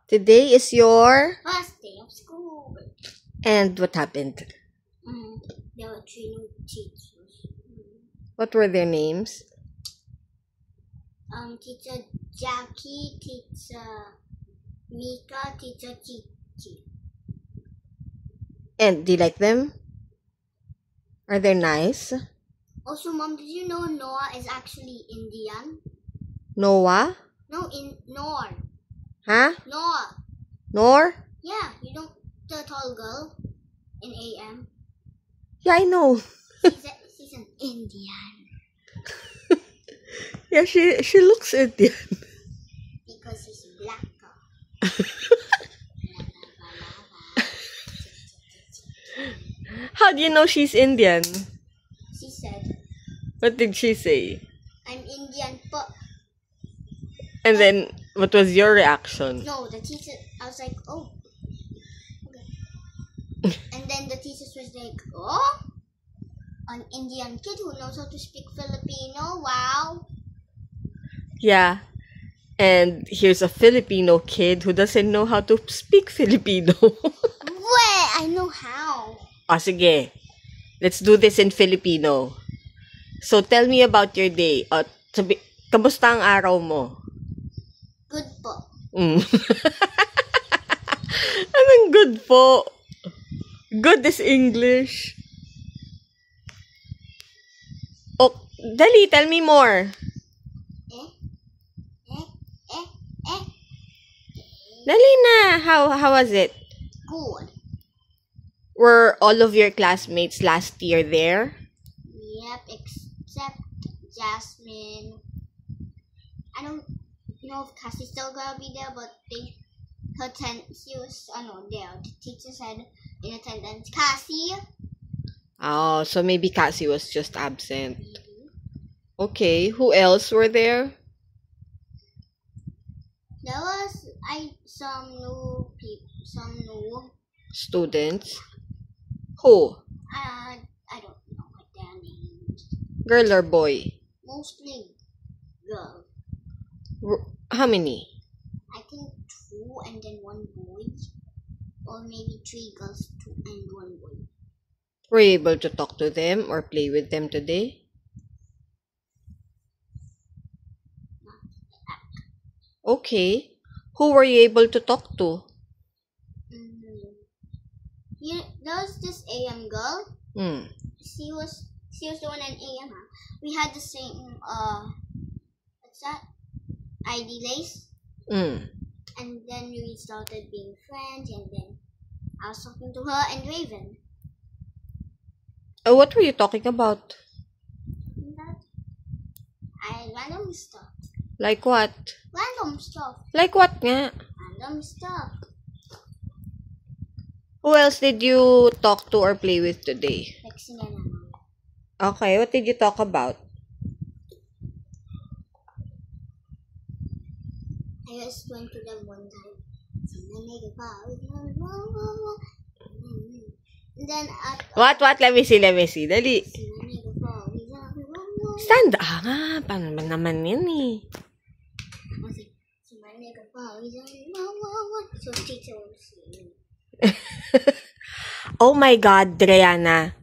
Today is your... First day of school. And what happened? There were 3 new teachers. What were their names? Teacher Jackie, Teacher Mika, Teacher Chichi. And do you like them? Are they nice? Also, Mom, did you know Noah is actually Indian? Noah? No, Noor. Huh? Noah. Nor? Yeah, you know the tall girl in AM? Yeah, I know. She's an Indian. Yeah, she looks Indian. Because she's black. How do you know she's Indian? She said, What did she say? I'm Indian, but... And then, what was your reaction? No, the teacher, I was like, oh. Okay. And then the teachers was like, oh, an Indian kid who knows how to speak Filipino, wow. Yeah. And here's a Filipino kid who doesn't know how to speak Filipino. Wait, I know how. Sige. Let's do this in Filipino. So, tell me about your day. Kamusta ang araw mo? Good po. Anong good po? Good is English. Oh, dali, tell me more. Dali na. How was it? Good. Were all of your classmates last year there? Yep, except Jasmine. I don't know if Cassie's still gonna be there, but she was there. The teacher said in attendance, Cassie. Oh, so maybe Cassie was just absent. Okay, who else were there? There was some new people, some new Students. Who? I don't know what their names. Girl or boy? Mostly girl. How many? I think 2 and then 1 boy, or maybe 3 girls, 2 and 1 boy. Were you able to talk to them or play with them today? Okay. Who were you able to talk to? Yeah, there was this AM girl. She was the one in AM. We had the same what's that? ID lace. And then we started being friends, and then I was talking to her and Raven. What were you talking about? Random stuff. Like what? Random stuff. Like what nga? Random stuff. Who else did you talk to or play with today? Okay, what did you talk about? I just went to them one time. And then What? Let me see. Dali. Stand nga. Paano naman yan eh? So teacher was saying. Oh my God, Driana.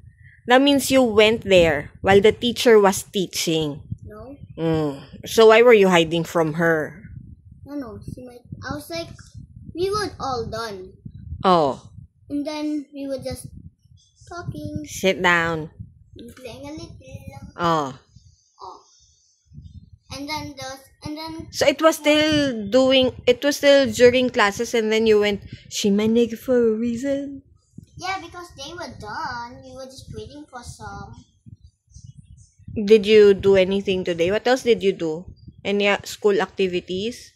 That means you went there while the teacher was teaching. No. So why were you hiding from her? No. I was like, we were all done. Oh. And then we were just talking. Sit down. Playing a little. Oh. And then So it was still during classes, and then you went, she manig for a reason. Yeah, because they were done. We were just waiting for some. Did you do anything today? What else did you do? Any school activities?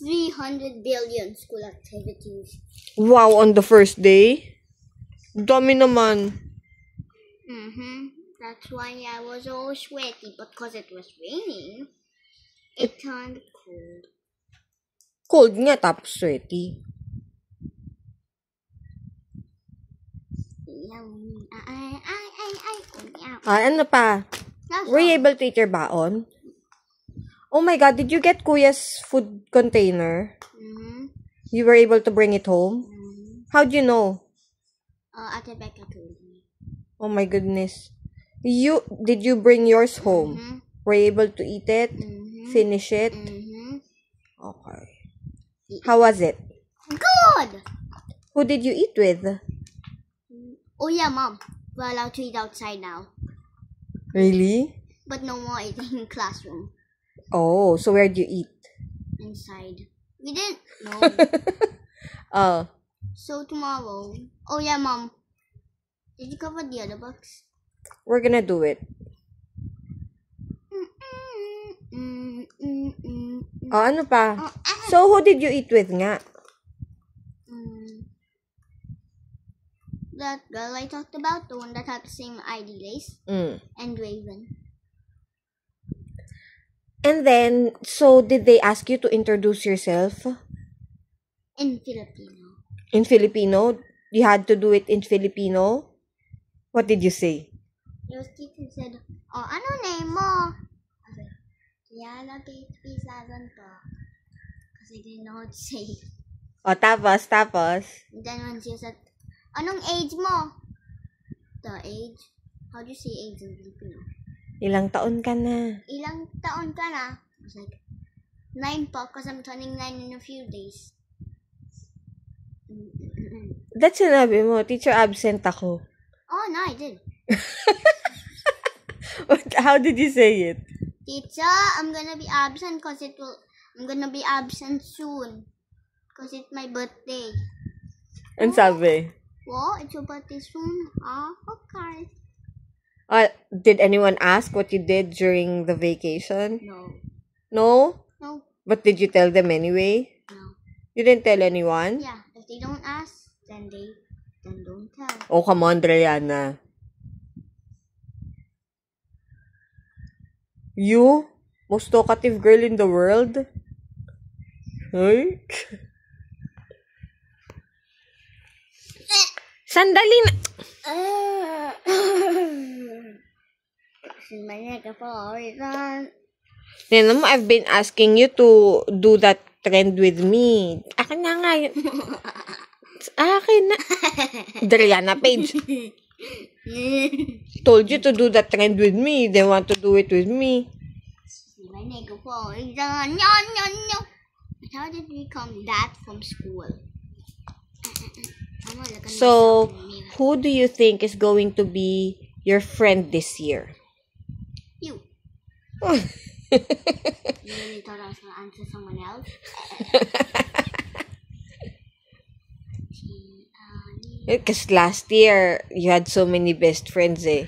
300 billion school activities. Wow, on the first day? Dami naman. That's why I was all sweaty, but because it was raining, it turned cold. Cold nga, tapos sweaty. Ano pa? Were you able to eat your baon? Oh my God, did you get Kuya's food container? You were able to bring it home? How'd you know? Ate Becca told me. Oh my goodness. Did you bring yours home? Were you able to eat it? Finish it? Okay. How was it? Good! Who did you eat with? Oh yeah, Mom. We're allowed to eat outside now. Really? But no more eating in classroom. Oh, so where'd you eat? Inside. We didn't. No. So tomorrow. Oh yeah, Mom. Did you cover the other books? We're gonna do it. Oh, ano pa? So, who did you eat with nga? That girl I talked about, the one that had the same ID lace, and Raven. And then, so did they ask you to introduce yourself? In Filipino. In Filipino? You had to do it in Filipino? What did you say? Yung teacher said, oh, ano name mo? I said, Diana Kate Pisagan po. Kasi didn't know what to say. Oh, tapos? And then when she said, anong age mo? The age? How do you say age in Filipino? Ilang taon ka na? Ilang taon ka na? I was like, 9 po, because I'm turning 9 in a few days. That's sinabi mo, teacher absent ako. Oh, no, I did. How did you say it? Teacher, I'm gonna be absent I'm gonna be absent soon. Because it's my birthday. And sabi? What? It's your birthday soon? Okay. Did anyone ask what you did during the vacation? No. No? No. But did you tell them anyway? No. You didn't tell anyone? Yeah. If they don't ask, then don't tell. Oh, come on, Driana. You? Most talkative girl in the world? Hey? Sandali na. I've been asking you to do that trend with me. Akin na nga yun. Akin na. Driana Page. Told you to do that trend with me. They want to do it with me. How did we come that from school? So, who do you think is going to be your friend this year? You. You really thought I was going to answer someone else? Because last year, you had so many best friends, eh.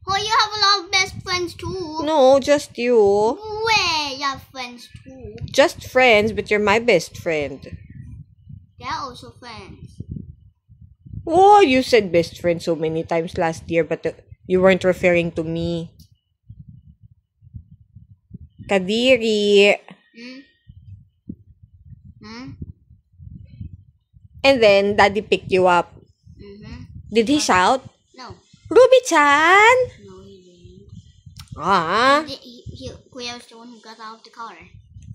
Oh, you have a lot of best friends too. No, just you. Where you have friends too. Just friends, but you're my best friend. They're also friends. Oh, you said best friend so many times last year, but you weren't referring to me. Kadiri. And then, Daddy picked you up. Did he shout? No. Ruby-chan! No, he didn't. Kuya was the one who got out of the car.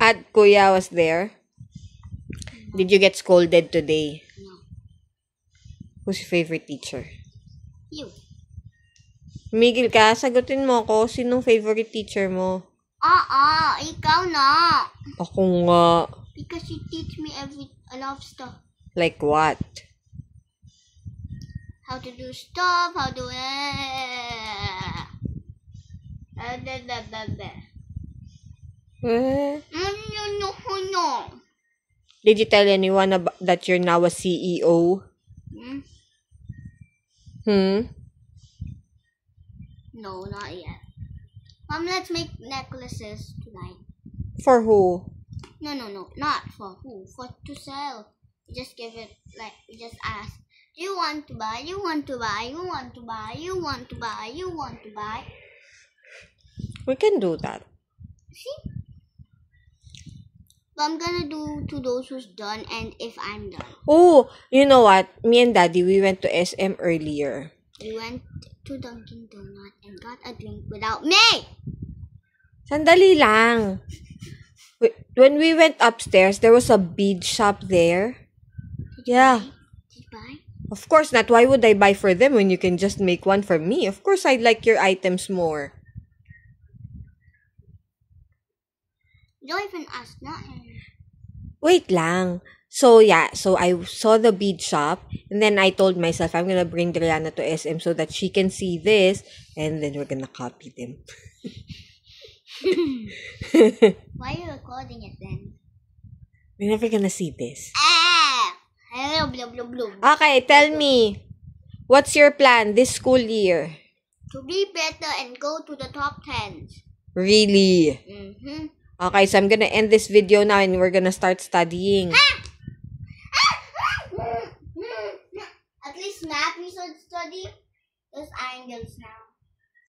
At Kuya was there? Did you get scolded today? No. Who's your favorite teacher? You. Migil ka, sagutin mo ako. Sinong favorite teacher mo? Ikaw na. Ako nga. Because you teach me a lot of stuff. Like what? How to do stuff, how to... No. Did you tell anyone that you're now a CEO? No, not yet. Mom, let's make necklaces tonight. For who? No. Not for who. For to sell. We just give it, we just ask. You want to buy? You want to buy? You want to buy? You want to buy? You want to buy? We can do that. See? But I'm gonna do to those who's done and if I'm done. Oh, you know what? Me and Daddy, we went to SM earlier. We went to Dunkin' Donut and got a drink without me! Sandali lang. When we went upstairs, there was a bead shop there. Yeah. Did you buy? Of course not. Why would I buy for them when you can just make one for me? Of course I'd like your items more. Don't even ask nothing. Wait lang. So I saw the bead shop, and then I told myself I'm gonna bring Driana to SM so that she can see this, and then we're gonna copy them. Why are you recording it then? We're never gonna see this. Blub. Okay, tell me, what's your plan this school year? To be better and go to the top 10. Really? Mm-hmm. Okay, so I'm gonna end this video now and we're gonna start studying. At least math we should study. There's angles now.